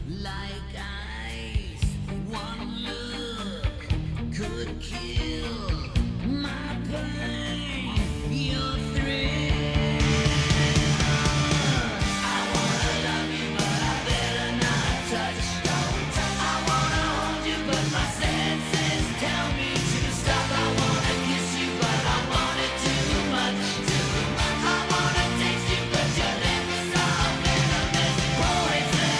like ice. One look could kill my pain. Your thrill. I wanna love you, but I better not touch. I wanna hold you, but my senses tell me to stop. I wanna kiss you, but I want it too much. I wanna taste you, but your lips are venomous poison.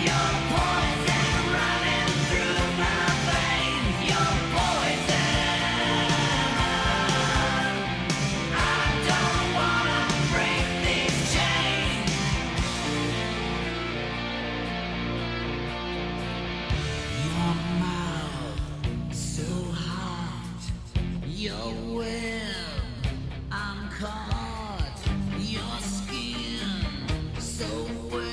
Your poison running through my veins. Your poison. I don't wanna break these chains. Your mouth so hot. Your web, I'm caught. Your skin so wet.